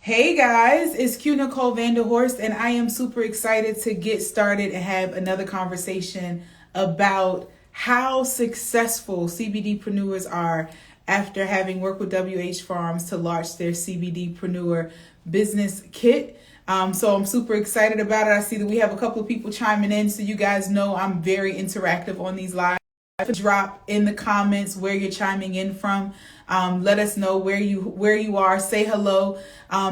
Hey guys, it's Q Nicole Vanderhorst, and I am super excited to get started and have another conversation about how successful CBDpreneurs are after having worked with WH Farms to launch their CBDpreneur business kit. So I'm super excited about it. I see that we have a couple of people chiming in, so you guys know I'm very interactive on these lives. Drop in the comments where you're chiming in from. Let us know where you are. Say hello.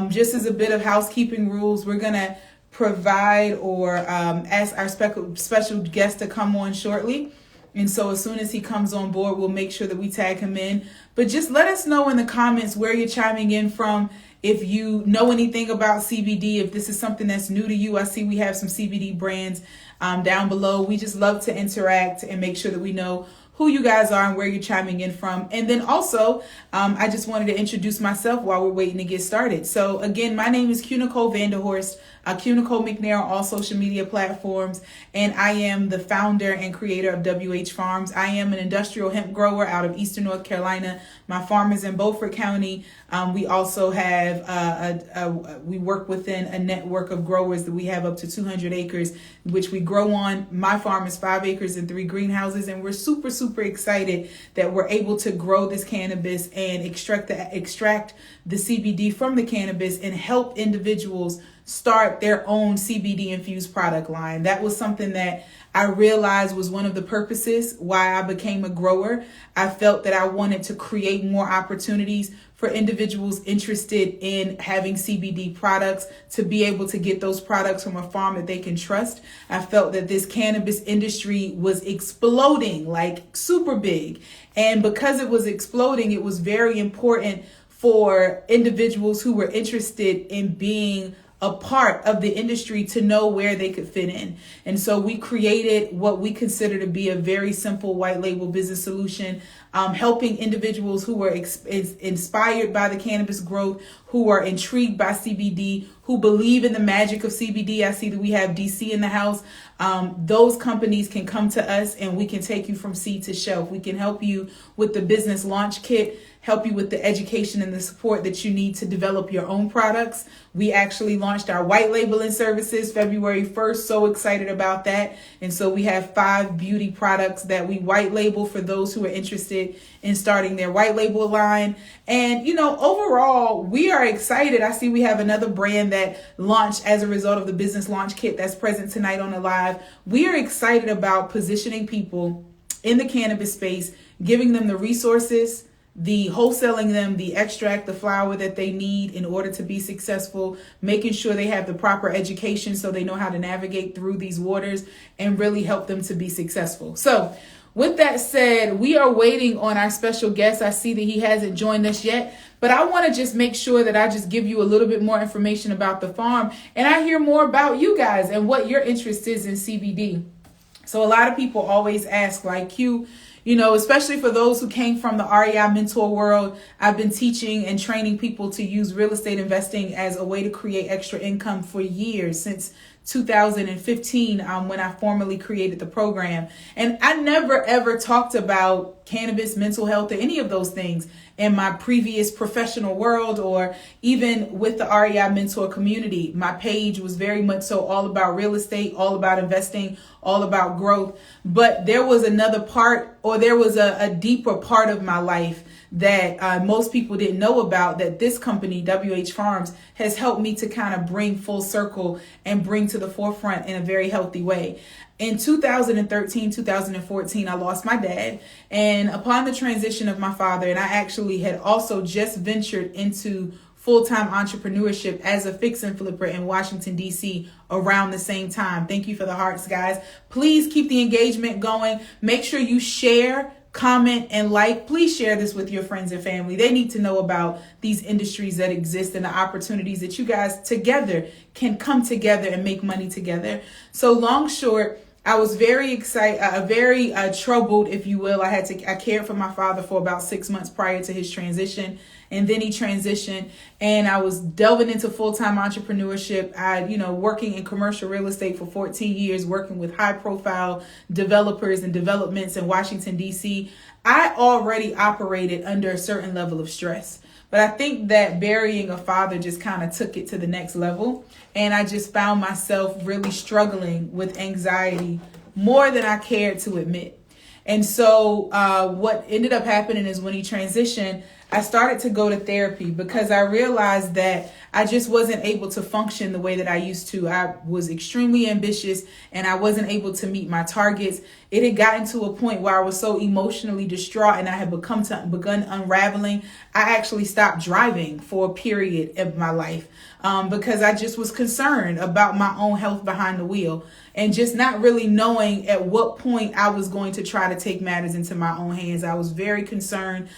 Just as a bit of housekeeping rules, we're gonna provide or ask our special guest to come on shortly. And so as soon as he comes on board, we'll make sure that we tag him in. But just let us know in the comments where you're chiming in from. If you know anything about CBD, if this is something that's new to you. I see we have some CBD brands down below. We just love to interact and make sure that we know who you guys are and where you're chiming in from. And then also, I just wanted to introduce myself while we're waiting to get started. So again, my name is Q Nicole Vanderhorst, Q Nicole McNair on all social media platforms, and I am the founder and creator of WH Farms. I am an industrial hemp grower out of Eastern North Carolina. My farm is in Beaufort County. We also have, we work within a network of growers that we have up to 200 acres, which we grow on. My farm is 5 acres and 3 greenhouses, and we're super excited that we're able to grow this cannabis and extract the CBD from the cannabis and help individuals start their own CBD infused product line. That was something that I realized was one of the purposes why I became a grower. I felt that I wanted to create more opportunities for individuals interested in having CBD products to be able to get those products from a farm that they can trust. I felt that this cannabis industry was exploding, like super big. And because it was exploding, it was very important for individuals who were interested in being a part of the industry to know where they could fit in. And so we created what we consider to be a very simple white label business solution, helping individuals who were inspired by the cannabis growth, who are intrigued by CBD, who believe in the magic of CBD. I see that we have DC in the house. Those companies can come to us and we can take you from seed to shelf. We can help you with the business launch kit, help you with the education and the support that you need to develop your own products. We actually launched our white labeling services February 1st. So excited about that. And so we have 5 beauty products that we white label for those who are interested in starting their white label line. And, overall, we are excited. I see we have another brand that launched as a result of the business launch kit that's present tonight on the live. We are excited about positioning people in the cannabis space, giving them the resources, the wholesaling them, the extract, the flower that they need in order to be successful, making sure they have the proper education so they know how to navigate through these waters and really help them to be successful. So with that said, we are waiting on our special guest. I see that he hasn't joined us yet, but I want to just make sure that I just give you a little bit more information about the farm, and I hear more about you guys and what your interest is in CBD. So a lot of people always ask, like, Q, especially for those who came from the REI mentor world, I've been teaching and training people to use real estate investing as a way to create extra income for years, since 2015, when I formally created the program. And I never ever talked about cannabis, mental health, or any of those things in my previous professional world, or even with the REI mentor community. My page was very much so all about real estate, all about investing, all about growth. But there was another part, or there was a deeper part of my life that most people didn't know about, that this company, WH Farms, has helped me to kind of bring full circle and bring to the forefront in a very healthy way. In 2013, 2014, I lost my dad. And upon the transition of my father, and I actually had also just ventured into full-time entrepreneurship as a fix and flipper in Washington, D.C. around the same time. Thank you for the hearts, guys. Please keep the engagement going. Make sure you share, comment, and like. Please share this with your friends and family. They need to know about these industries that exist and the opportunities that you guys together can come together and make money together. So long, short, I was very excited, very troubled, if you will. I cared for my father for about 6 months prior to his transition. And then he transitioned, and I was delving into full-time entrepreneurship. Working in commercial real estate for 14 years, working with high-profile developers and developments in Washington, D.C. I already operated under a certain level of stress. But I think that burying a father just kind of took it to the next level. And I just found myself really struggling with anxiety more than I cared to admit. And so what ended up happening is when he transitioned, I started to go to therapy because I realized that I just wasn't able to function the way that I used to. I was extremely ambitious and I wasn't able to meet my targets. It had gotten to a point where I was so emotionally distraught and I had begun unraveling. I actually stopped driving for a period of my life because I just was concerned about my own health behind the wheel and just not really knowing at what point I was going to try to take matters into my own hands. I was very concerned.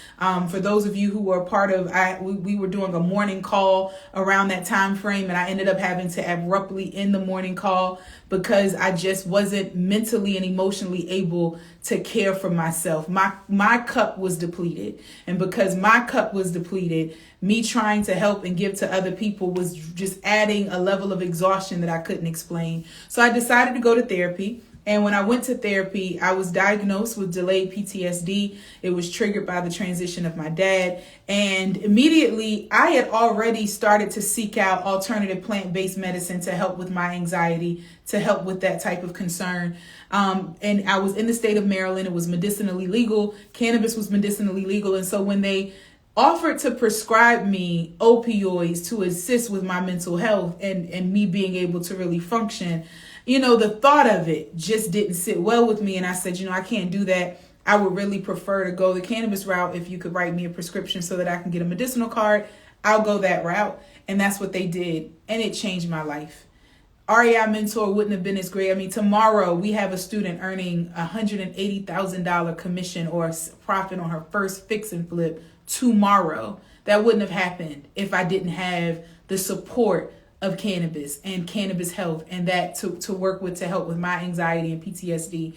For those of you who were a part of, we were doing a morning call around that time frame, and I ended up having to abruptly end the morning call because I just wasn't mentally and emotionally able to care for myself. My cup was depleted, and because my cup was depleted, me trying to help and give to other people was just adding a level of exhaustion that I couldn't explain. So I decided to go to therapy. And when I went to therapy, I was diagnosed with delayed PTSD. It was triggered by the transition of my dad. And immediately, I had already started to seek out alternative plant-based medicine to help with my anxiety, to help with that type of concern. And I was in the state of Maryland. It was medicinally legal. Cannabis was medicinally legal. And so when they offered to prescribe me opioids to assist with my mental health and me being able to really function, the thought of it just didn't sit well with me. And I said, I can't do that. I would really prefer to go the cannabis route. If you could write me a prescription so that I can get a medicinal card, I'll go that route. And that's what they did. And it changed my life. REI Mentor wouldn't have been as great. I mean, tomorrow we have a student earning $180,000 commission or profit on her first fix and flip tomorrow. That wouldn't have happened if I didn't have the support of cannabis and cannabis health and that to work with to help with my anxiety and PTSD.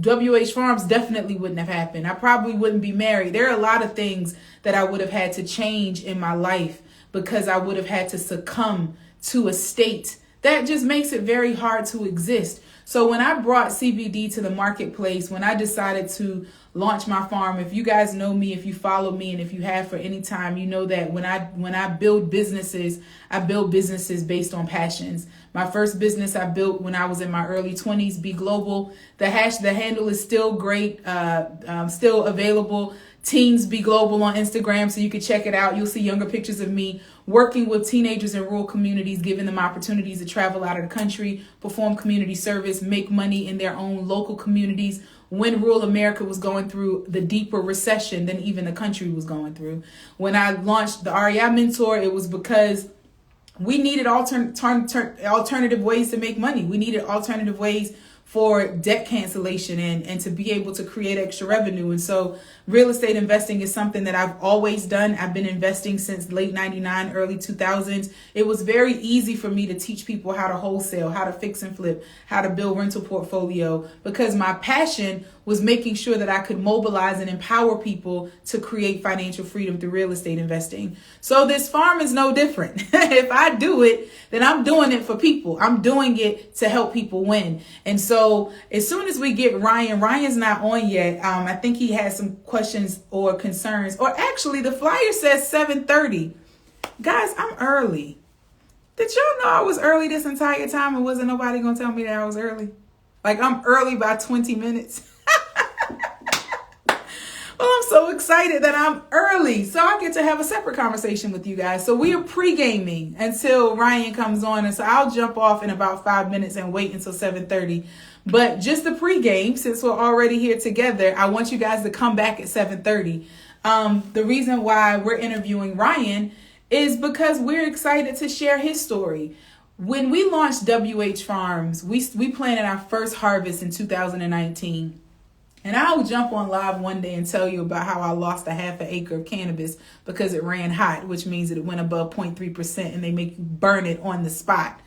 WH Farms definitely wouldn't have happened. I probably wouldn't be married. There are a lot of things that I would have had to change in my life because I would have had to succumb to a state that just makes it very hard to exist. So when I brought CBD to the marketplace, when I decided to launch my farm, if you guys know me, if you follow me, and if you have for any time, you know that when I build businesses, I build businesses based on passions. My first business I built when I was in my early 20s, Be Global. The handle is still great, still available. Teens Be Global on Instagram, so you can check it out. You'll see younger pictures of me working with teenagers in rural communities, giving them opportunities to travel out of the country, perform community service, make money in their own local communities when rural America was going through the deeper recession than even the country was going through. When I launched the REI Mentor, it was because we needed alternative ways to make money. We needed alternative ways for debt cancellation and to be able to create extra revenue. And so real estate investing is something that I've always done. I've been investing since late 99, early 2000s. It was very easy for me to teach people how to wholesale, how to fix and flip, how to build rental portfolio, because my passion was making sure that I could mobilize and empower people to create financial freedom through real estate investing. So this farm is no different. If I do it, then I'm doing it for people. I'm doing it to help people win. And so as soon as we get Ryan's not on yet. I think he has some questions or concerns, or actually the flyer says 7:30. Guys, I'm early. Did y'all know I was early this entire time and wasn't nobody gonna tell me that I was early? Like, I'm early by 20 minutes. Well, I'm so excited that I'm early, so I get to have a separate conversation with you guys. So we are pre-gaming until Ryan comes on, and so I'll jump off in about 5 minutes and wait until 7:30. But just the pre-game, since we're already here together, I want you guys to come back at 7:30. The reason why we're interviewing Ryan is because we're excited to share his story. When we launched WH Farms, we planted our first harvest in 2019. And I'll jump on live one day and tell you about how I lost a half an acre of cannabis because it ran hot, which means that it went above 0.3% and they make you burn it on the spot.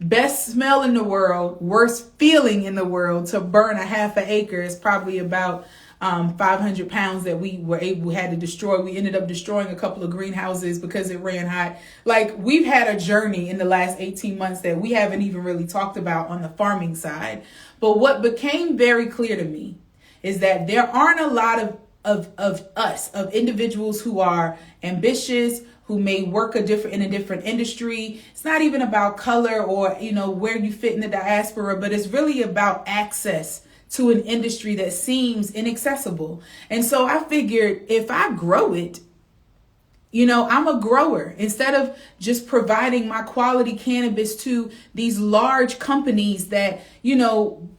Best smell in the world, worst feeling in the world to burn a half an acre is probably about 500 pounds that we had to destroy. We ended up destroying a couple of greenhouses because it ran hot. Like, we've had a journey in the last 18 months that we haven't even really talked about on the farming side. But what became very clear to me is that there aren't a lot of of individuals who are ambitious, who may work in a different industry. It's not even about color or, where you fit in the diaspora, but it's really about access to an industry that seems inaccessible. And so I figured if I grow it, I'm a grower. Instead of just providing my quality cannabis to these large companies that,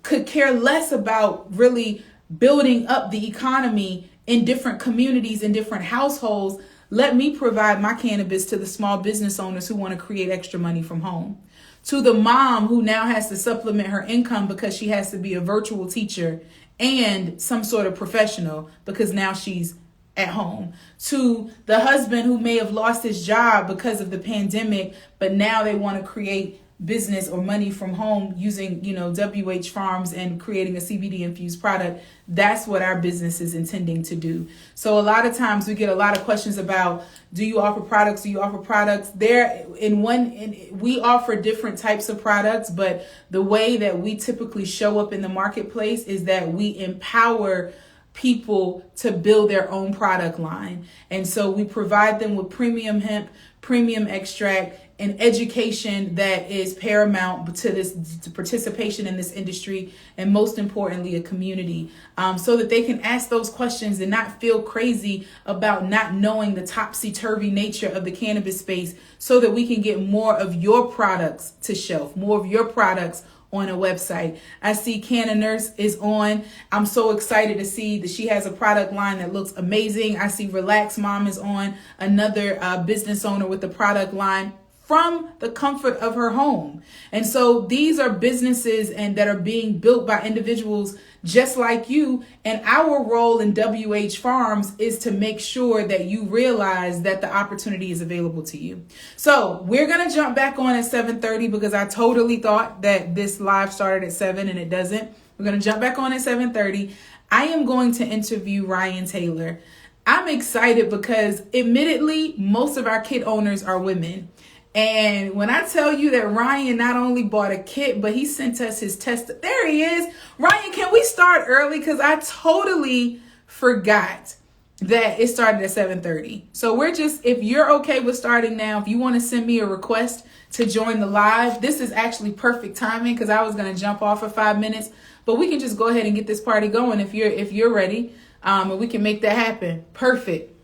could care less about really building up the economy in different communities and different households, let me provide my cannabis to the small business owners who want to create extra money from home. To the mom who now has to supplement her income because she has to be a virtual teacher and some sort of professional because now she's at home. To the husband who may have lost his job because of the pandemic, but now they want to create business or money from home using, WH Farms and creating a CBD infused product. That's what our business is intending to do. So a lot of times we get a lot of questions about, do you offer products? Do you offer products? We offer different types of products, but the way that we typically show up in the marketplace is that we empower people to build their own product line. And so we provide them with premium hemp, premium extract, and education that is paramount to participation in this industry, and most importantly, a community, so that they can ask those questions and not feel crazy about not knowing the topsy-turvy nature of the cannabis space, so that we can get more of your products to shelf, more of your products on a website. I see Canna Nurse is on. I'm so excited to see that she has a product line that looks amazing. I see Relax Mom is on, another business owner with a product line from the comfort of her home. And so these are businesses that are being built by individuals just like you. And our role in WH Farms is to make sure that you realize that the opportunity is available to you. So we're going to jump back on at 7:30 because I totally thought that this live started at 7 and it doesn't. We're going to jump back on at 7:30. I am going to interview Ryan Taylor. I'm excited because admittedly, most of our kit owners are women. And when I tell you that Ryan not only bought a kit, but he sent us his test. There he is. Ryan, can we start early? Because I totally forgot that it started at 7:30. So if you're okay with starting now, if you want to send me a request to join the live, this is actually perfect timing because I was going to jump off for 5 minutes. But we can just go ahead and get this party going if you're ready. And we can make that happen. Perfect.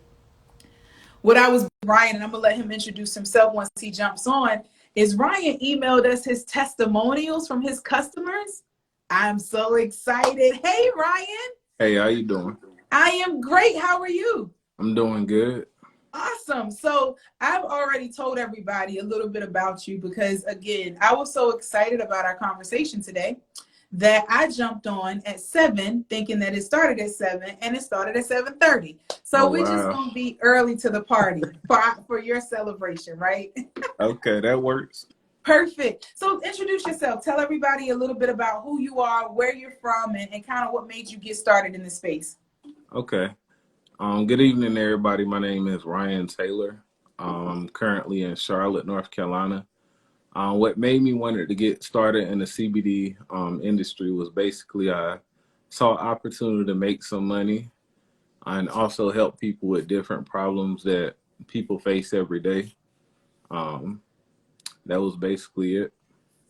Ryan, and I'm going to let him introduce himself once he jumps on, is Ryan emailed us his testimonials from his customers. I'm so excited. Hey, Ryan. Hey, how you doing? I am great. How are you? I'm doing good. Awesome. So I've already told everybody a little bit about you because, again, I was so excited about our conversation today that I jumped on at 7 thinking that it started at 7 and it started at 7:30. So we're just going to be early to the party for your celebration, right? Okay, that works. Perfect. So introduce yourself. Tell everybody a little bit about who you are, where you're from, and kind of what made you get started in this space. Okay. Good evening, everybody. My name is Ryan Taylor. I'm currently in Charlotte, North Carolina. What made me wanted to get started in the CBD industry was basically I saw opportunity to make some money and also help people with different problems that people face every day. That was basically it.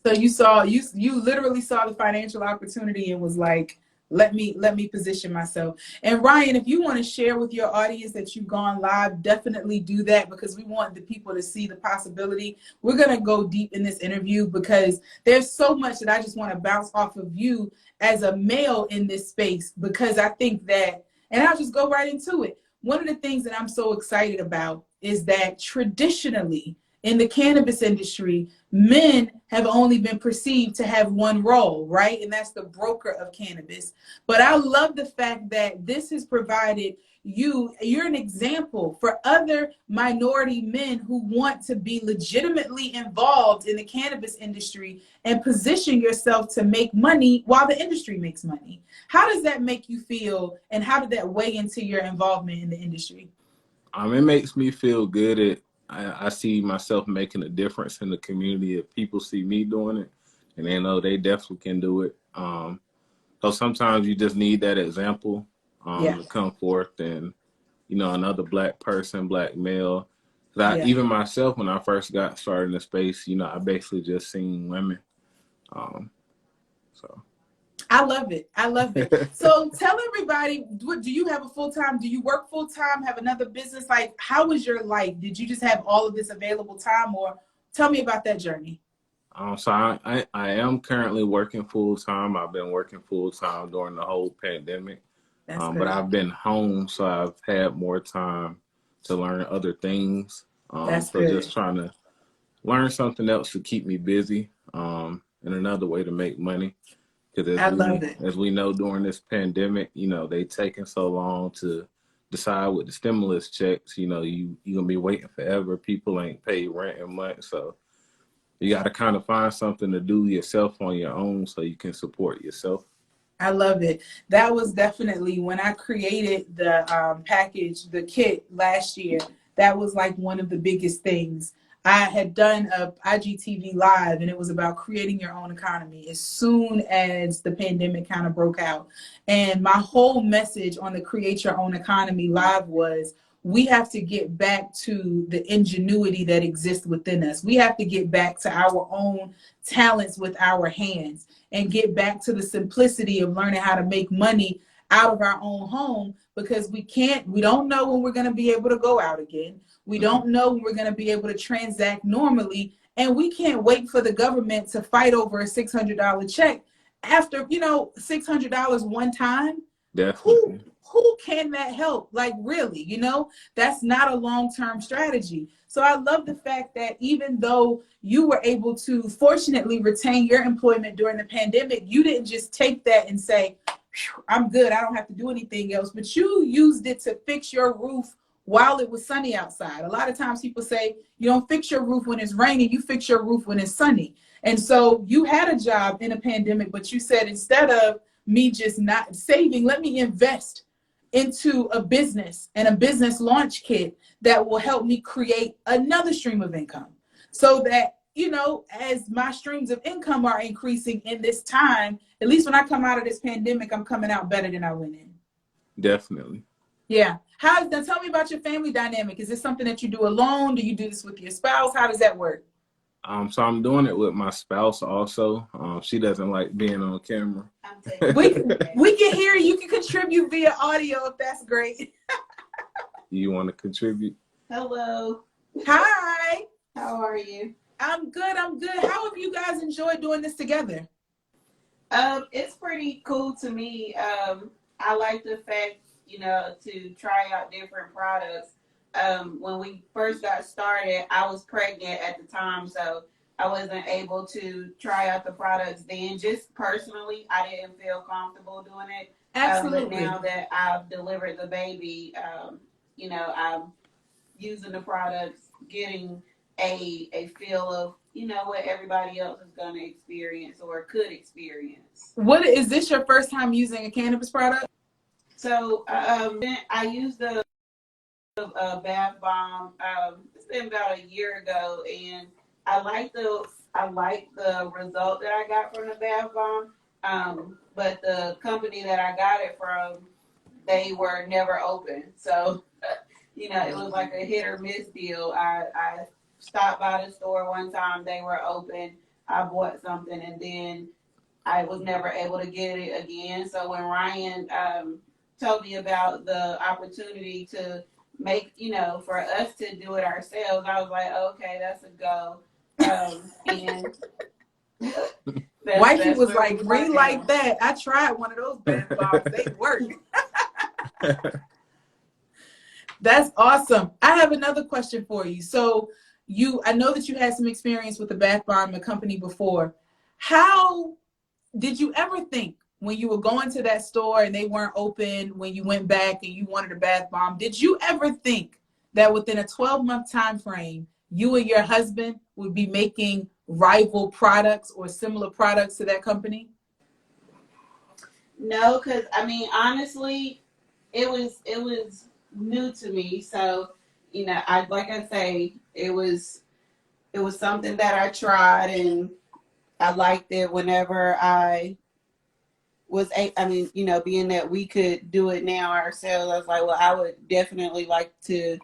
So you literally saw the financial opportunity and was like, let me position myself. And Ryan, if you want to share with your audience that you've gone live, definitely do that because we want the people to see the possibility. We're going to go deep in this interview because there's so much that I just want to bounce off of you as a male in this space, because I think that, and I'll just go right into it. One of the things that I'm so excited about is that traditionally in the cannabis industry, men have only been perceived to have one role, right? And that's the broker of cannabis. But I love the fact that this has provided you're an example for other minority men who want to be legitimately involved in the cannabis industry and position yourself to make money while the industry makes money. How does that make you feel? And how did that weigh into your involvement in the industry? It makes me feel good. I see myself making a difference in the community. If people see me doing it and they know they definitely can do it. So sometimes you just need that example. Yeah. to come forth and, another black person, black male. Yeah. Even myself, when I first got started in the space, I basically just seen women. So I love it. I love it. So tell everybody, do you have a full-time? Do you work full-time? Have another business? Like, how was your life? Did you just have all of this available time, or tell me about that journey? So I am currently working full time. I've been working full time during the whole pandemic. That's But good. I've been home, so I've had more time to learn other things. That's So just good. trying to learn something else to keep me busy, and another way to make money. Because I love it. as we know, during this pandemic, they taking so long to decide with the stimulus checks. You gonna be waiting forever. People ain't paid rent in months, so you got to kind of find something to do yourself on your own so you can support yourself. I love it. That was definitely when I created the package, the kit last year. That was like one of the biggest things. I had done a IGTV live, and it was about creating your own economy as soon as the pandemic kind of broke out. And my whole message on the Create Your Own Economy live was, we have to get back to the ingenuity that exists within us. We have to get back to our own talents with our hands, and get back to the simplicity of learning how to make money out of our own home, because we don't know when we're going to be able to go out again. We don't know when we're going to be able to transact normally. And we can't wait for the government to fight over a $600 check after, $600 one time. Definitely. Who can that help? Like, really, that's not a long-term strategy. So I love the fact that even though you were able to fortunately retain your employment during the pandemic, you didn't just take that and say, I'm good, I don't have to do anything else, but you used it to fix your roof while it was sunny outside. A lot of times people say you don't fix your roof when it's raining, you fix your roof when it's sunny. And so you had a job in a pandemic, but you said, instead of me just not saving, let me invest into a business and a business launch kit that will help me create another stream of income, so that, as my streams of income are increasing in this time, at least when I come out of this pandemic, I'm coming out better than I went in. Definitely. Yeah. Now tell me about your family dynamic. Is this something that you do alone? Do you do this with your spouse? How does that work? So I'm doing it with my spouse also. She doesn't like being on camera. We can hear you. You can contribute via audio if that's great. You want to contribute? Hello. Hi. How are you? I'm good. How have you guys enjoyed doing this together? It's pretty cool to me. I like the fact, to try out different products. When we first got started, I was pregnant at the time, so I wasn't able to try out the products then. Just personally, I didn't feel comfortable doing it. Absolutely. But now that I've delivered the baby, I'm using the products, getting a feel of, what everybody else is going to experience or could experience. What is this your first time using a cannabis product? So I used the bath bomb. It's been about a year ago, and I like the result that I got from the bath bomb. But the company that I got it from, they were never open. So it was like a hit or miss deal. I stopped by the store one time, they were open. I bought something, and then I was never able to get it again. So when Ryan told me about the opportunity to make, for us to do it ourselves, I was like, okay, that's a go. And Wifey was like, green like that. I tried one of those bath bombs. They work. That's awesome. I have another question for you. So I know that you had some experience with the bath bomb company before. How did you ever think, when you were going to that store and they weren't open, when you went back and you wanted a bath bomb, did you ever think that within a 12-month time frame, you and your husband would be making rival products or similar products to that company? No, because honestly, it was new to me. So, I say, it was something that I tried, and I liked it whenever I I mean, you know, being that we could do it now ourselves, I was like, well, I would definitely like to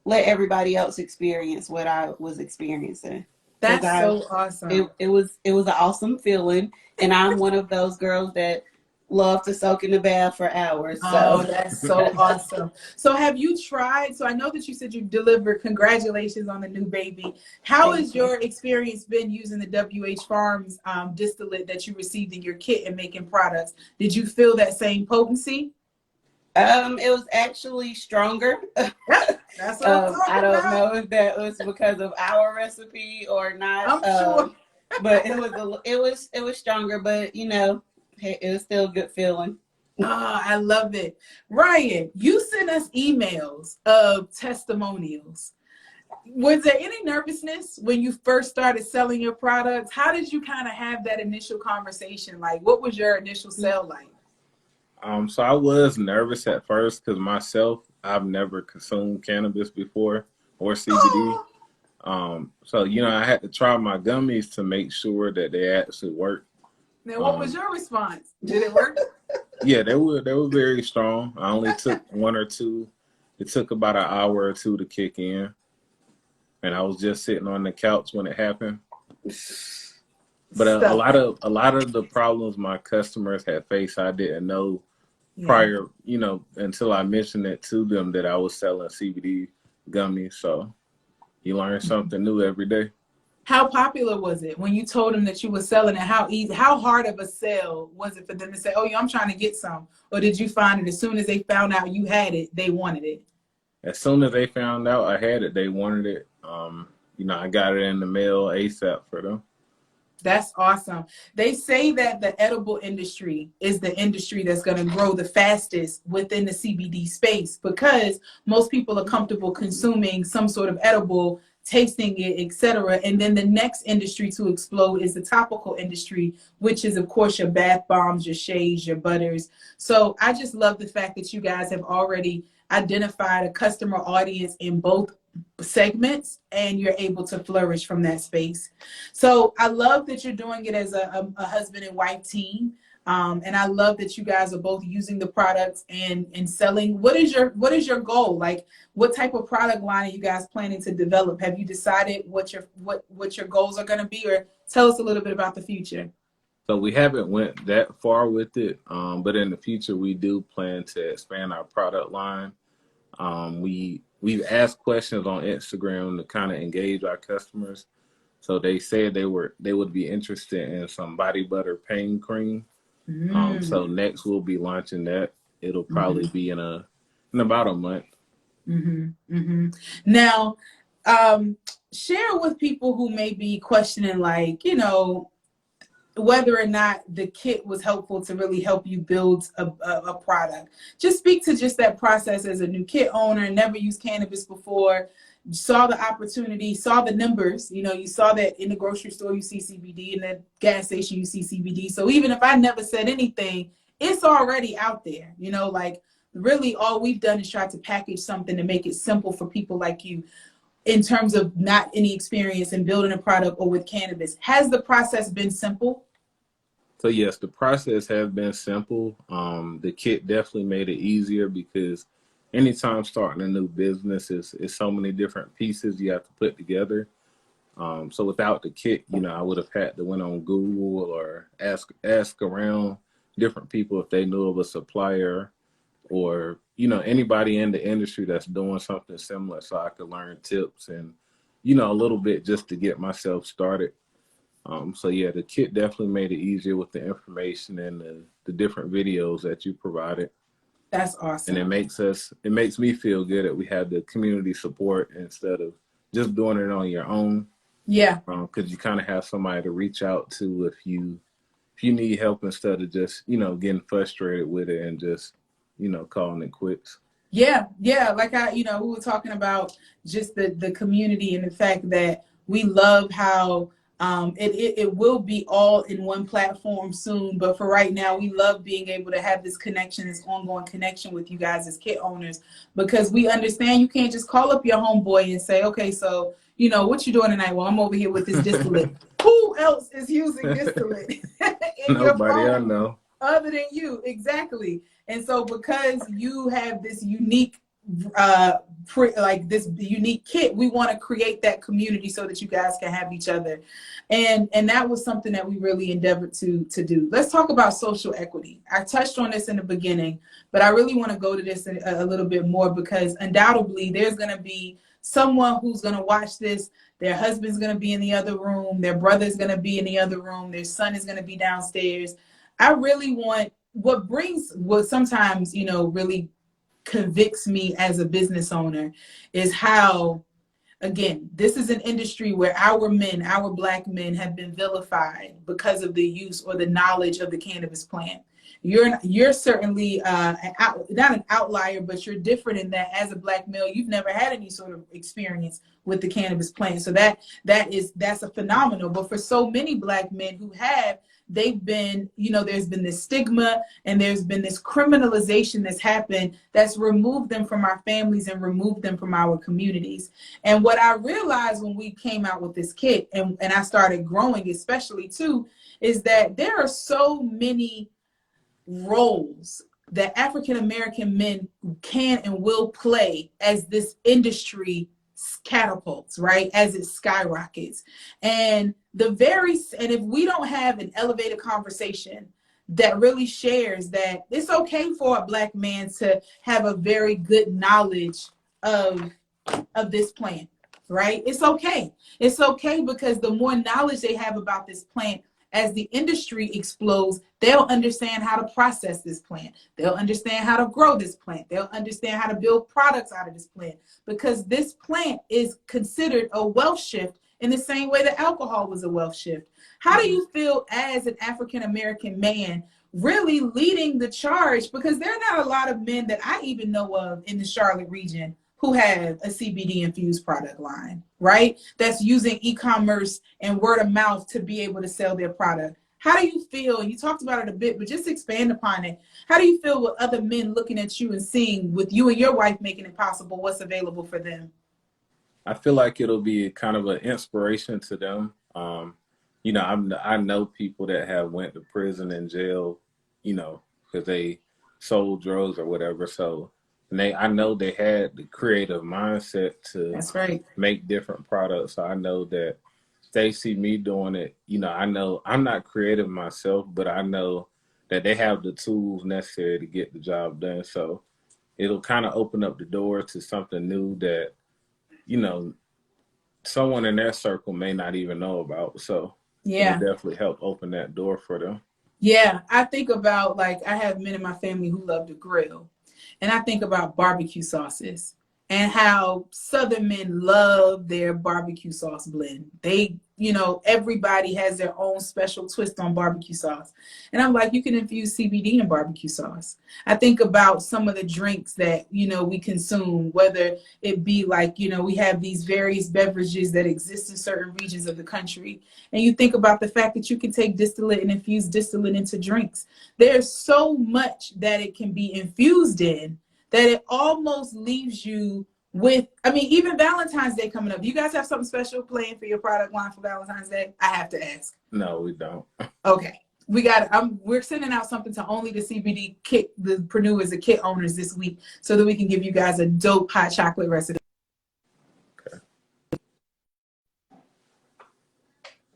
let everybody else experience what I was experiencing. That's so awesome. It was an awesome feeling, and I'm one of those girls that love to soak in the bath for hours. Oh, So that's so awesome. So have you tried? So I know that you said you delivered. Congratulations on the new baby. How has your experience been using the WH Farms distillate that you received in your kit and making products? Did you feel that same potency? It was actually stronger. That's what I'm talking I don't about. know if that was because of our recipe or not. I'm sure. But it was stronger, but you know, it was still a good feeling. Oh, I love it. Ryan, you sent us emails of testimonials. Was there any nervousness when you first started selling your products? How did you kind of have that initial conversation? Like, what was your initial sale like? So I was nervous at first because myself, I've never consumed cannabis before or CBD. So, you know, I had to try my gummies to make sure that they actually work. Now, what was your response? Did it work? Yeah, they were very strong. I only took one or two. It took about an hour or two to kick in, and I was just sitting on the couch when it happened. But a lot of the problems my customers had faced, I didn't know prior, you know, until I mentioned it to them that I was selling CBD gummies. So you learn something new every day. How popular was it when you told them that you were selling it? How hard of a sell was it for them to say, oh, yeah, I'm trying to get some? Or did you find it as soon as they found out you had it, they wanted it? As soon as they found out I had it, they wanted it. You know, I got it in the mail ASAP for them. That's awesome. They say that the edible industry is the industry that's going to grow the fastest within the CBD space because most people are comfortable consuming some sort of edible, tasting it, etc. And then the next industry to explode is the topical industry, which is, of course, your bath bombs, your shades, your butters. So I just love the fact that you guys have already identified a customer audience in both segments and you're able to flourish from that space. So I love that you're doing it as a husband and wife team. And I love that you guys are both using the products and selling. What is your goal? Like, what type of product line are you guys planning to develop? Have you decided what your goals are going to be, or tell us a little bit about the future? So we haven't went that far with it, but in the future we do plan to expand our product line. We've asked questions on Instagram to kind of engage our customers. So they said they would be interested in some body butter pain cream. So next we'll be launching that. It'll probably be in about a month. Now, share with people who may be questioning, like, you know, whether or not the kit was helpful to really help you build a product. Just speak to just that process as a new kit owner, never used cannabis before, saw the opportunity, saw the numbers. You know, you saw that in the grocery store, you see CBD, in the gas station, you see CBD. So even if I never said anything, it's already out there. You know, like, really all we've done is try to package something to make it simple for people like you in terms of not any experience in building a product or with cannabis. Has the process been simple? So yes, the process has been simple. The kit definitely made it easier because anytime starting a new business is so many different pieces you have to put together. So without the kit, you know, I would have had to went on Google or ask around different people if they knew of a supplier or, you know, anybody in the industry that's doing something similar so I could learn tips and, you know, a little bit just to get myself started. So yeah, the kit definitely made it easier with the information and the different videos that you provided. That's awesome. And it makes me feel good that we have the community support instead of just doing it on your own. Yeah. Because you kind of have somebody to reach out to if you need help instead of just, you know, getting frustrated with it and just, you know, calling it quits. Yeah. Like we were talking about just the community and the fact that we love how it will be all in one platform soon. But for right now, we love being able to have this connection, this ongoing connection with you guys as kit owners, because we understand you can't just call up your homeboy and say, okay, so, you know, what you doing tonight? Well, I'm over here with this distillate. Who else is using distillate? Nobody I know. other than you, exactly. And so because you have this unique this unique kit, we want to create that community so that you guys can have each other, and that was something that we really endeavored to do. Let's talk about social equity. I touched on this in the beginning, but I really want to go to this a little bit more, because undoubtedly there's going to be someone who's going to watch this. Their husband's going to be in the other room, their brother's going to be in the other room, their son is going to be downstairs. I really want what sometimes, really convicts me as a business owner is how, again, this is an industry where our Black men have been vilified because of the use or the knowledge of the cannabis plant. You're certainly not an outlier, but you're different in that as a Black male, you've never had any sort of experience with the cannabis plant. So that's a phenomenal. But for so many Black men who have, they've been, there's been this stigma and there's been this criminalization that's happened that's removed them from our families and removed them from our communities. And what I realized when we came out with this kit and I started growing, especially too, is that there are so many roles that African American men can and will play as this industry catapults, right? As it skyrockets. And if we don't have an elevated conversation that really shares that it's okay for a Black man to have a very good knowledge of this plant, right? It's okay. It's okay, because the more knowledge they have about this plant, as the industry explodes, they'll understand how to process this plant. They'll understand how to grow this plant. They'll understand how to build products out of this plant, because this plant is considered a wealth shift in the same way that alcohol was a wealth shift. How do you feel as an African American man really leading the charge? Because there are not a lot of men that I even know of in the Charlotte region who have a CBD infused product line, right? That's using e-commerce and word of mouth to be able to sell their product. How do you feel? You talked about it a bit, but just expand upon it. How do you feel with other men looking at you and seeing, with you and your wife making it possible, what's available for them? I feel like it'll be kind of an inspiration to them. I know people that have went to prison and jail, because they sold drugs or whatever. So I know they had the creative mindset to That's right. make different products. So I know that they see me doing it. I know I'm not creative myself, but I know that they have the tools necessary to get the job done. So it'll kind of open up the door to something new that, someone in their circle may not even know about. So yeah, it'll definitely help open that door for them. Yeah, I think about, I have men in my family who love to grill. And I think about barbecue sauces and how Southern men love their barbecue sauce blend. Everybody has their own special twist on barbecue sauce. And I'm like, you can infuse CBD in barbecue sauce. I think about some of the drinks that, we consume, whether it be we have these various beverages that exist in certain regions of the country. And you think about the fact that you can take distillate and infuse distillate into drinks. There's so much that it can be infused in that it almost leaves you with, even Valentine's Day coming up. Do you guys have something special planned for your product line for Valentine's Day? I have to ask. No, we don't. Okay. We're sending out something to only the CBD kit, the preneurs, the kit owners this week, so that we can give you guys a dope hot chocolate recipe. Okay.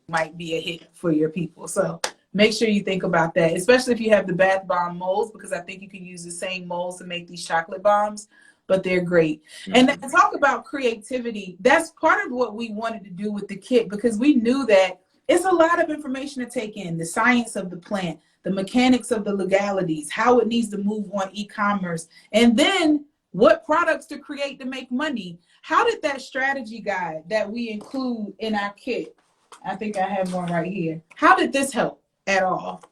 Might be a hit for your people. So make sure you think about that, especially if you have the bath bomb molds, because I think you can use the same molds to make these chocolate bombs, but they're great. Mm-hmm. And then talk about creativity. That's part of what we wanted to do with the kit, because we knew that it's a lot of information to take in: the science of the plant, the mechanics of the legalities, how it needs to move on e-commerce, and then what products to create to make money. How did that strategy guide that we include in our kit, I think I have one right here, how did this help at all?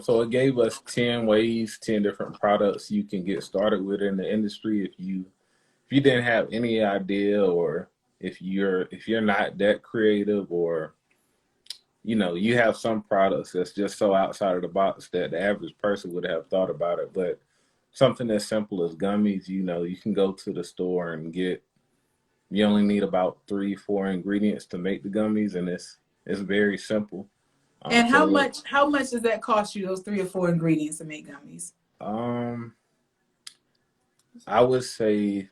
So it gave us 10 ways, 10 different products you can get started with in the industry if you didn't have any idea, or if you're not that creative, or you have some products that's just so outside of the box that the average person would have thought about it. But something as simple as gummies, you can go to the store and you only need about 3-4 ingredients to make the gummies, and it's very simple. And So how much does that cost you, those 3 or 4 ingredients to make gummies? I would say,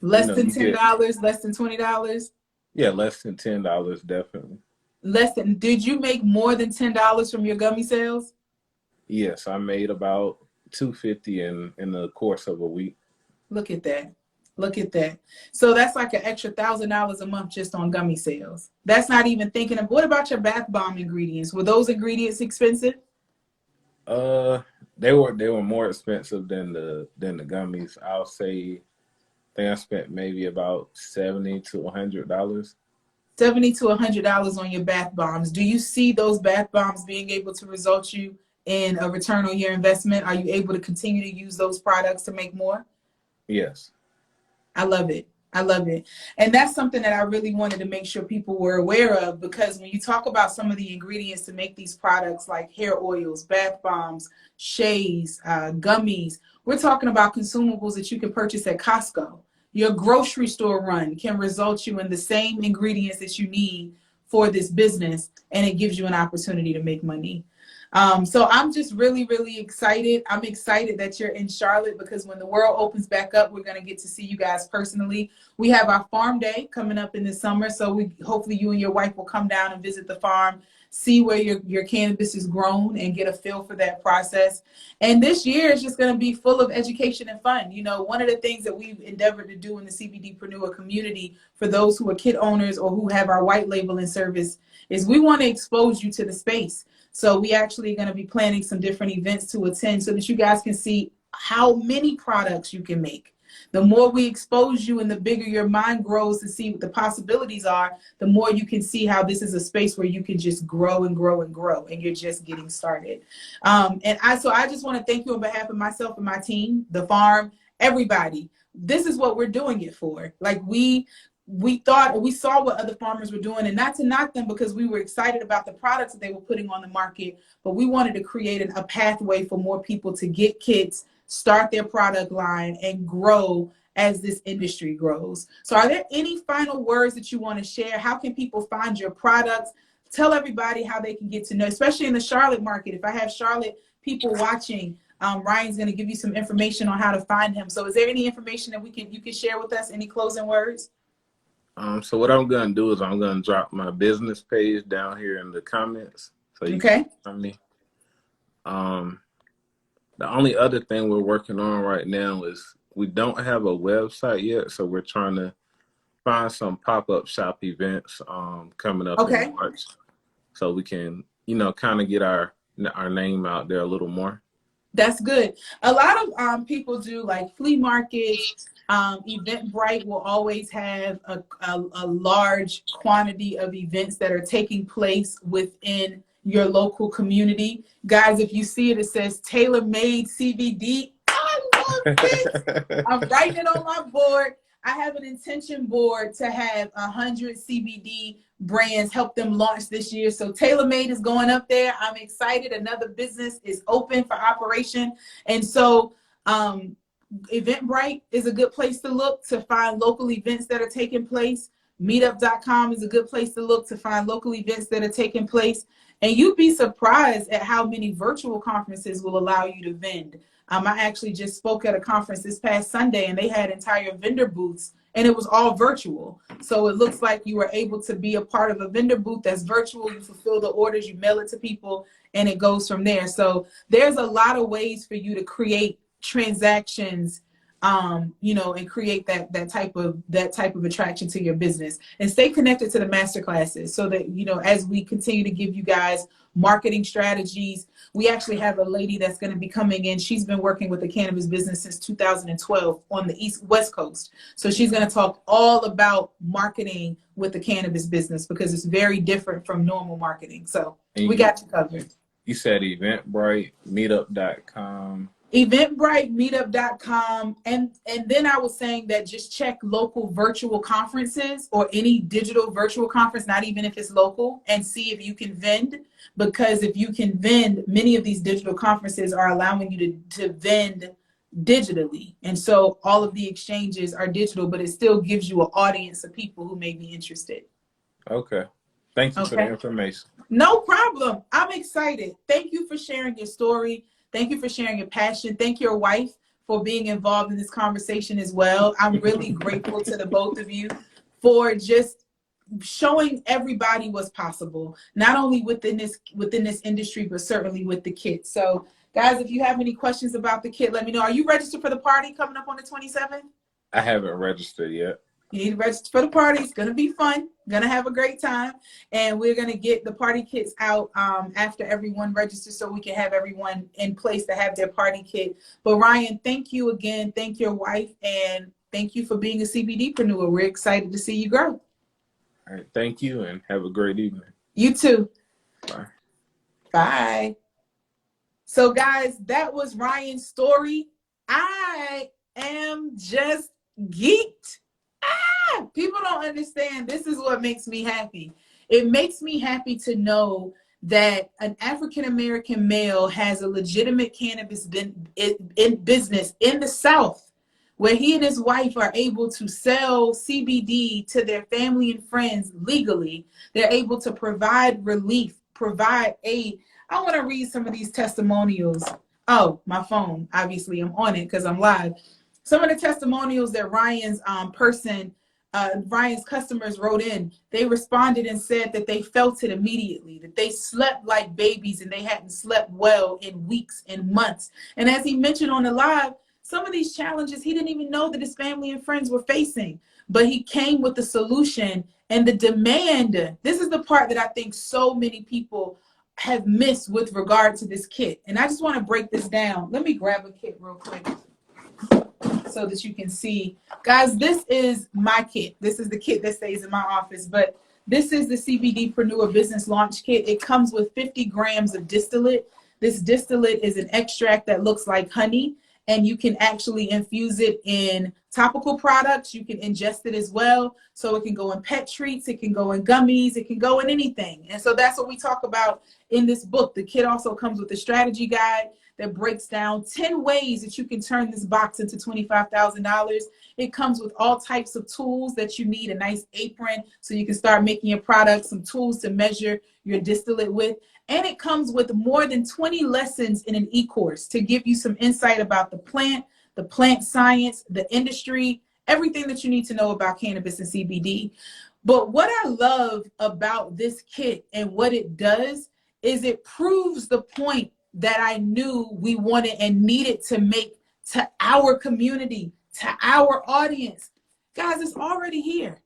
Less than you get, $10, less than $20? yeah, less than $10 definitely. Less than, did you make more than $10 from your gummy sales? Yes, I made about 250 in the course of a week. Look at that. Look at that. So that's like an extra $1,000 a month just on gummy sales. That's not even thinking of, what about your bath bomb ingredients? Were those ingredients expensive? Uh, they were more expensive than the gummies. I'll say, I think I spent maybe about $70 to $100. $70 to $100 on your bath bombs. Do you see those bath bombs being able to result you in a return on your investment? Are you able to continue to use those products to make more? Yes. I love it. I love it. And that's something that I really wanted to make sure people were aware of, because when you talk about some of the ingredients to make these products like hair oils, bath bombs, shays, gummies, we're talking about consumables that you can purchase at Costco. Your grocery store run can result you in the same ingredients that you need for this business, and it gives you an opportunity to make money. So I'm just really, really excited. I'm excited that you're in Charlotte, because when the world opens back up, we're going to get to see you guys personally. We have our farm day coming up in the summer. So hopefully you and your wife will come down and visit the farm, see where your cannabis is grown, and get a feel for that process. And this year is just going to be full of education and fun. You know, one of the things that we've endeavored to do in the CBDpreneur community for those who are kit owners or who have our white labeling service is we want to expose you to the space. So we actually are going to be planning some different events to attend so that you guys can see how many products you can make. The more we expose you and the bigger your mind grows to see what the possibilities are, the more you can see how this is a space where you can just grow and grow and grow, and you're just getting started. So I just want to thank you on behalf of myself and my team, the farm, everybody. This is what we're doing it for. Like we saw what other farmers were doing, and not to knock them, because we were excited about the products that they were putting on the market, but we wanted to create a pathway for more people to get kits, start their product line, and grow as this industry grows. So are there any final words that you want to share? How can people find your products? Tell everybody how they can get to know, especially in the Charlotte market. If I have Charlotte people watching, Ryan's going to give you some information on how to find him. So is there any information that you can share with us? Any closing words? So what I'm gonna do is I'm gonna drop my business page down here in the comments, so you Okay. can find me. The only other thing we're working on right now is we don't have a website yet, so we're trying to find some pop-up shop events coming up in March, so we can kind of get our name out there a little more. That's good. A lot of people do like flea markets. Eventbrite will always have a large quantity of events that are taking place within your local community. Guys, if you see it, it says tailor-made CBD. I love this. I'm writing it on my board. I have an intention board to have 100 CBD brands, help them launch this year. So TaylorMade is going up there. I'm excited. Another business is open for operation. And so Eventbrite is a good place to look to find local events that are taking place. Meetup.com is a good place to look to find local events that are taking place. And you'd be surprised at how many virtual conferences will allow you to vend. I actually just spoke at a conference this past Sunday, and they had entire vendor booths, and it was all virtual. So it looks like you were able to be a part of a vendor booth that's virtual. You fulfill the orders, you mail it to people, and it goes from there. So there's a lot of ways for you to create transactions, and create that type of attraction to your business, and stay connected to the master classes so that, as we continue to give you guys marketing strategies. We actually have a lady that's going to be coming in. She's been working with the cannabis business since 2012 on the West Coast. So she's going to talk all about marketing with the cannabis business, because it's very different from normal marketing. So we got you covered. You said Eventbrite, Meetup.com. Eventbrite, Meetup.com, and then I was saying that just check local virtual conferences or any digital virtual conference, not even if it's local, and see if you can vend. Because if you can vend, many of these digital conferences are allowing you to vend digitally, and so all of the exchanges are digital, but it still gives you an audience of people who may be interested. Okay. Thank you for the Okay. information. No problem. I'm excited. Thank you for sharing your story. Thank you for sharing your passion. Thank your wife for being involved in this conversation as well. I'm really grateful to the both of you for just showing everybody what's possible, not only within this industry, but certainly with the kit. So guys, if you have any questions about the kit, let me know. Are you registered for the party coming up on the 27th? I haven't registered yet. You need to register for the party. It's going to be fun. Going to have a great time. And we're going to get the party kits out after everyone registers so we can have everyone in place to have their party kit. But Ryan, thank you again. Thank your wife. And thank you for being a CBDpreneur. We're excited to see you grow. All right. Thank you and have a great evening. You too. Bye. Bye. So guys, that was Ryan's story. I am just geeked. People don't understand. This is what makes me happy. It makes me happy to know that an African-American male has a legitimate cannabis business in the South, where he and his wife are able to sell CBD to their family and friends legally. They're able to provide relief, provide aid. I want to read some of these testimonials. Oh, my phone. Obviously, I'm on it because I'm live. Some of the testimonials that Ryan's customers wrote in, they responded and said that they felt it immediately, that they slept like babies and they hadn't slept well in weeks and months. And as he mentioned on the live, some of these challenges he didn't even know that his family and friends were facing, but he came with the solution and the demand. This is the part that I think so many people have missed with regard to this kit. And I just want to break this down. Let me grab a kit real quick so that you can see. Guys, this is my kit. This is the kit that stays in my office, but this is the CBDpreneur business launch kit. It comes with 50 grams of distillate. This distillate is an extract that looks like honey, and you can actually infuse it in topical products. You can ingest it as well. So it can go in pet treats, it can go in gummies, it can go in anything. And so that's what we talk about in this book. The kit also comes with a strategy guide that breaks down 10 ways that you can turn this box into $25,000. It comes with all types of tools that you need, a nice apron so you can start making your product, some tools to measure your distillate with. And it comes with more than 20 lessons in an e-course to give you some insight about the plant science, the industry, everything that you need to know about cannabis and CBD. But what I love about this kit and what it does is it proves the point that I knew we wanted and needed to make to our community, to our audience. Guys, it's already here.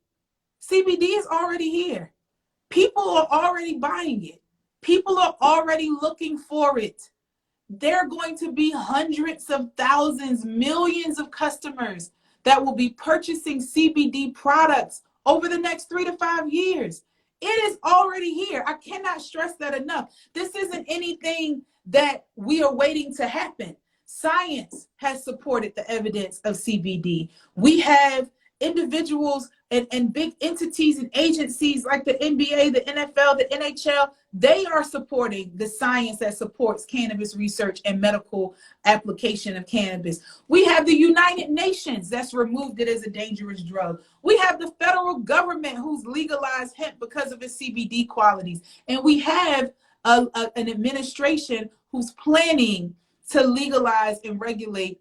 CBD is already here. People are already buying it. People are already looking for it. There are going to be hundreds of thousands, millions of customers that will be purchasing CBD products over the next 3 to 5 years. It is already here. I cannot stress that enough. This isn't anything that we are waiting to happen. Science has supported the evidence of CBD. We have individuals and big entities and agencies like the NBA, the NFL, the NHL. They are supporting the science that supports cannabis research and medical application of cannabis. We have the United Nations that's removed it as a dangerous drug. We have the federal government who's legalized hemp because of its CBD qualities. And we have an administration who's planning to legalize and regulate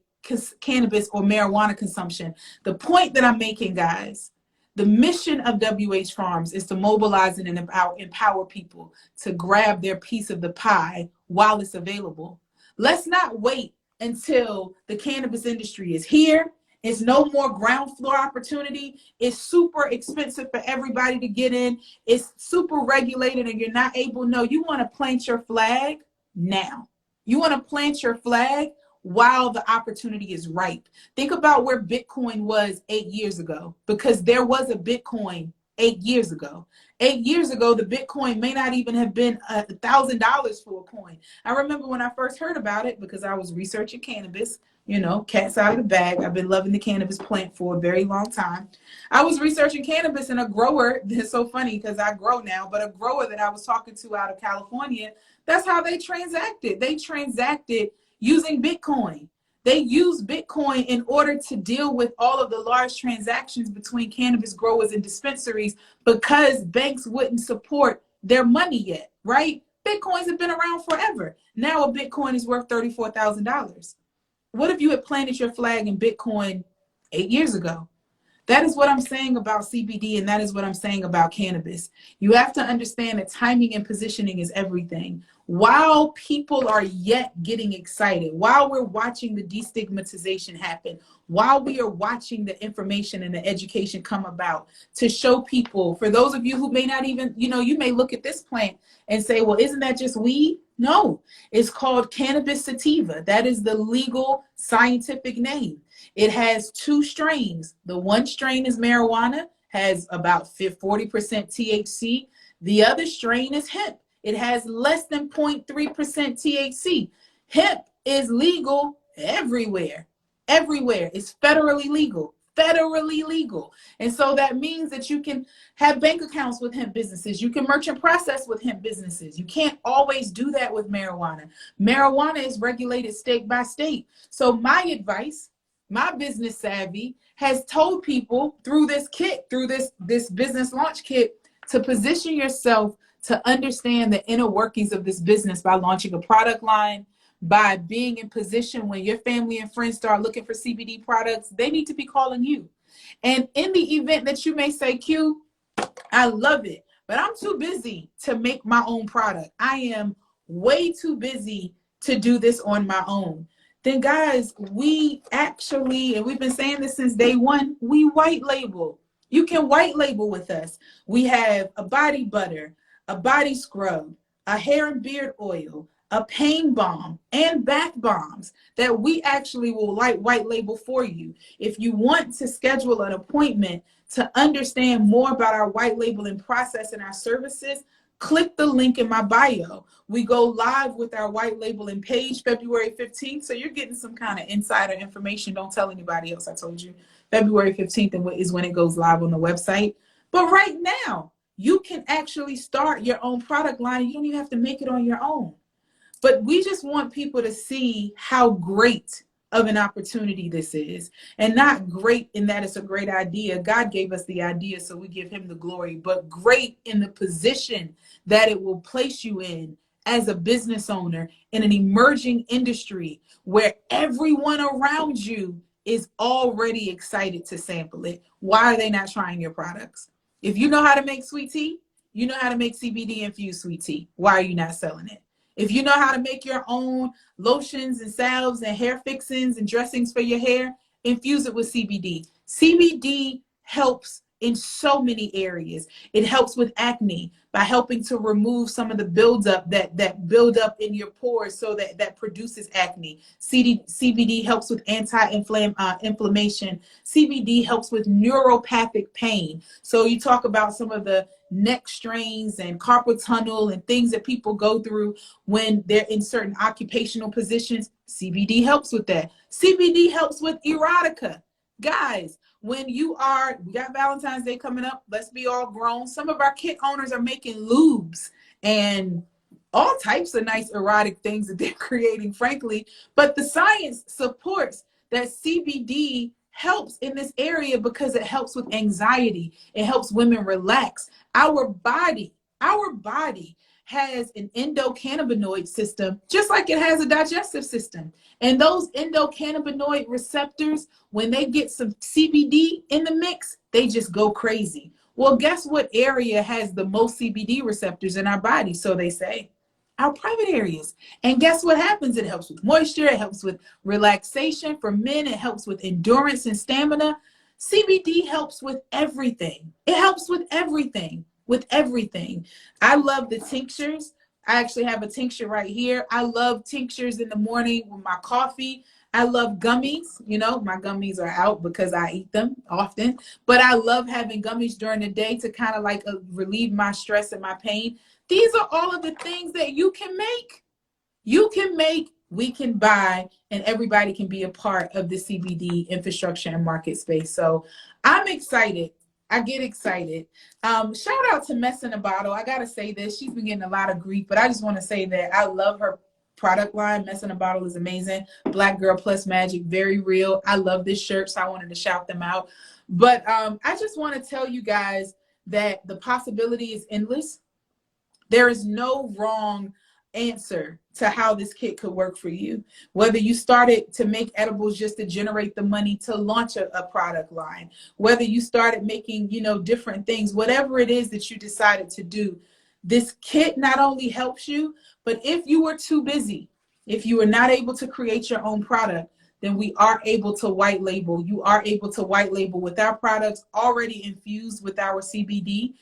cannabis or marijuana consumption. The point that I'm making, guys, the mission of WH Farms is to mobilize and empower people to grab their piece of the pie while it's available. Let's not wait until the cannabis industry is here. It's no more ground floor opportunity. It's super expensive for everybody to get in. It's super regulated and you're not able. No, you want to plant your flag now. You want to plant your flag while the opportunity is ripe. Think about where Bitcoin was 8 years ago, because there was a Bitcoin 8 years ago. 8 years ago, the Bitcoin may not even have been $1,000 for a coin. I remember when I first heard about it because I was researching cannabis, you know, cat's out of the bag. I've been loving the cannabis plant for a very long time. I was researching cannabis and a grower, it's so funny because I grow now, but a grower that I was talking to out of California, that's how they transacted. They transacted using Bitcoin. They use Bitcoin in order to deal with all of the large transactions between cannabis growers and dispensaries because banks wouldn't support their money yet, right? Bitcoins have been around forever. Now a Bitcoin is worth $34,000. What if you had planted your flag in Bitcoin 8 years ago? That is what I'm saying about CBD, and that is what I'm saying about cannabis. You have to understand that timing and positioning is everything. While people are yet getting excited, while we're watching the destigmatization happen, while we are watching the information and the education come about to show people, for those of you who may not even, you may look at this plant and say, well, isn't that just weed? No, it's called cannabis sativa. That is the legal scientific name. It has two strains. The one strain is marijuana, has about 40% THC. The other strain is hemp. It has less than 0.3% THC. Hemp is legal everywhere. Everywhere. It's federally legal. Federally legal. And so that means that you can have bank accounts with hemp businesses. You can merchant process with hemp businesses. You can't always do that with marijuana. Marijuana is regulated state by state. So my advice, my business savvy, has told people through this kit, through this business launch kit, to position yourself to understand the inner workings of this business by launching a product line, by being in position when your family and friends start looking for CBD products, they need to be calling you. And in the event that you may say, Q, I love it, but I'm too busy to make my own product. I am way too busy to do this on my own. Then guys, we actually, and we've been saying this since day one, we white label. You can white label with us. We have a body butter, a body scrub, a hair and beard oil, a pain balm, and bath bombs that we actually will white label for you. If you want to schedule an appointment to understand more about our white labeling process and our services, click the link in my bio. We go live with our white labeling page February 15th. So you're getting some kind of insider information. Don't tell anybody else. I told you February 15th is when it goes live on the website. But right now, you can actually start your own product line. You don't even have to make it on your own. But we just want people to see how great of an opportunity this is, and not great in that it's a great idea. God gave us the idea, so we give him the glory, but great in the position that it will place you in as a business owner in an emerging industry where everyone around you is already excited to sample it. Why are they not trying your products? If you know how to make sweet tea, you know how to make CBD infused sweet tea. Why are you not selling it? If you know how to make your own lotions and salves and hair fixings and dressings for your hair, infuse it with CBD. CBD helps in so many areas. It helps with acne by helping to remove some of the buildup that build up in your pores, so that produces acne. CBD helps with anti-inflammation. CBD helps with neuropathic pain. So you talk about some of the neck strains and carpal tunnel and things that people go through when they're in certain occupational positions. CBD helps with that. CBD helps with erotica. Guys, when we got Valentine's Day coming up, let's be all grown. Some of our kit owners are making lubes and all types of nice erotic things that they're creating, frankly. But the science supports that CBD helps in this area because it helps with anxiety. It helps women relax. Our body has an endocannabinoid system, just like it has a digestive system. And those endocannabinoid receptors, when they get some CBD in the mix, they just go crazy. Well, guess what area has the most CBD receptors in our body? So they say, our private areas. And guess what happens? It helps with moisture. It helps with relaxation. For men, it helps with endurance and stamina. CBD helps with everything. It helps with everything. With everything. I love the tinctures. I actually have a tincture right here. I love tinctures in the morning with my coffee. I love gummies. You know, my gummies are out because I eat them often. But I love having gummies during the day to kind of like relieve my stress and my pain. These are all of the things that you can make. You can make, we can buy, and everybody can be a part of the CBD infrastructure and market space. So I'm excited. I get excited. Shout out to Mess in a Bottle. I got to say this. She's been getting a lot of grief, but I just want to say that I love her product line. Mess in a Bottle is amazing. Black Girl Plus Magic, very real. I love this shirt, so I wanted to shout them out. But I just want to tell you guys that the possibility is endless. There is no wrong answer to how this kit could work for you. Whether you started to make edibles just to generate the money to launch a product line, whether you started making, you know, different things, whatever it is that you decided to do, this kit not only helps you, but if you were too busy, if you were not able to create your own product, then we are able to white label. You are able to white label with our products already infused with our CBD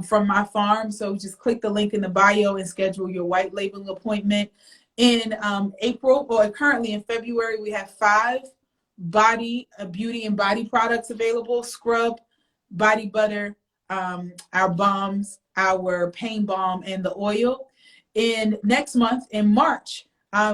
from my farm. So just click the link in the bio and schedule your white labeling appointment. In April, or currently in February, we have 5 beauty and body products available: scrub, body butter, our balms, our pain balm, and the oil. In next month, in March,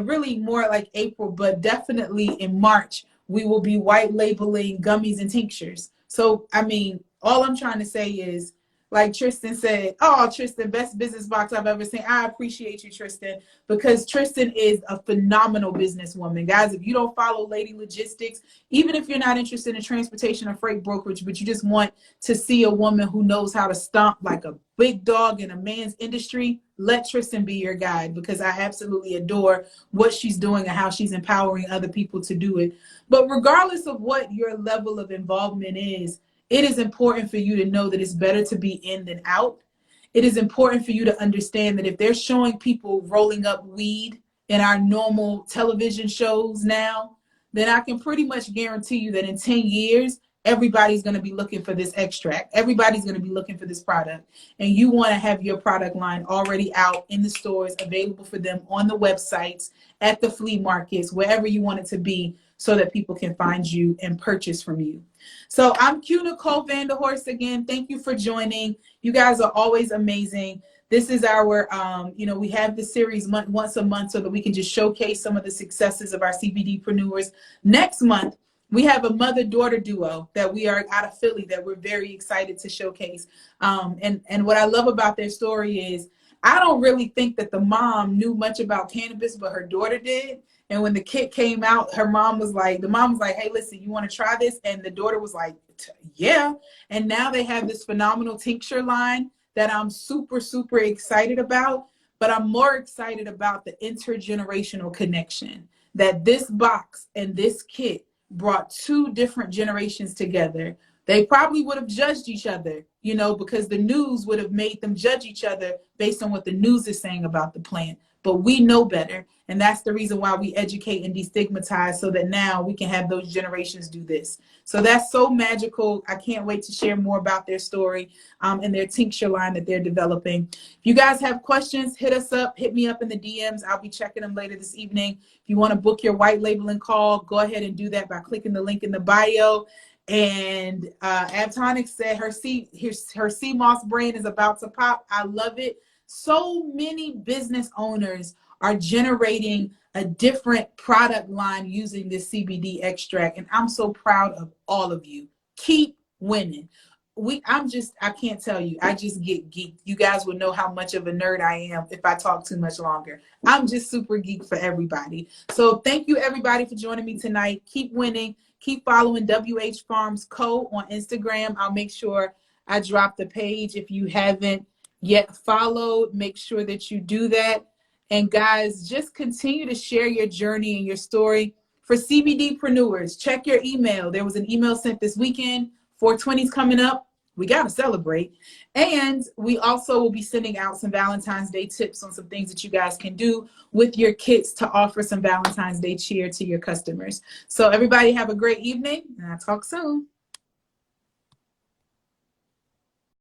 really more like April, but definitely in March, we will be white labeling gummies and tinctures. So, I mean, all I'm trying to say is, like Tristan said, oh, Tristan, best business box I've ever seen. I appreciate you, Tristan, because Tristan is a phenomenal businesswoman. Guys, if you don't follow Lady Logistics, even if you're not interested in transportation or freight brokerage, but you just want to see a woman who knows how to stomp like a big dog in a man's industry, let Tristan be your guide, because I absolutely adore what she's doing and how she's empowering other people to do it. But regardless of what your level of involvement is, it is important for you to know that it's better to be in than out. It is important for you to understand that if they're showing people rolling up weed in our normal television shows now, then I can pretty much guarantee you that in 10 years, everybody's going to be looking for this extract. Everybody's going to be looking for this product. And you want to have your product line already out in the stores, available for them on the websites, at the flea markets, wherever you want it to be, so that people can find you and purchase from you. So I'm Q Nicole Vanderhorst again. Thank you for joining. You guys are always amazing. This is our, we have the series once a month so that we can just showcase some of the successes of our CBDpreneurs. Next month, we have a mother-daughter duo that we are out of Philly that we're very excited to showcase. And what I love about their story is, I don't really think that the mom knew much about cannabis, but her daughter did. And when the kit came out, the mom was like, hey, listen, you want to try this? And the daughter was like, yeah. And now they have this phenomenal tincture line that I'm super, super excited about. But I'm more excited about the intergenerational connection that this box and this kit brought 2 different generations together. They probably would have judged each other, because the news would have made them judge each other based on what the news is saying about the plant. But we know better. And that's the reason why we educate and destigmatize, so that now we can have those generations do this. So that's so magical. I can't wait to share more about their story and their tincture line that they're developing. If you guys have questions, hit me up in the DMs. I'll be checking them later this evening. If you want to book your white labeling call, go ahead and do that by clicking the link in the bio. And Abtonic said her sea moss brain is about to pop. I love it. So many business owners are generating a different product line using this CBD extract. And I'm so proud of all of you. Keep winning. I can't tell you. I just get geeked. You guys would know how much of a nerd I am if I talk too much longer. I'm just super geeked for everybody. So thank you everybody for joining me tonight. Keep winning. Keep following WH Farms Co. on Instagram. I'll make sure I drop the page. If you haven't yet followed, make sure that you do that. And guys, just continue to share your journey and your story. For CBDpreneurs, check your email. There was an email sent this weekend. 420's coming up. We got to celebrate. And we also will be sending out some Valentine's Day tips on some things that you guys can do with your kits to offer some Valentine's Day cheer to your customers. So everybody have a great evening, and I'll talk soon.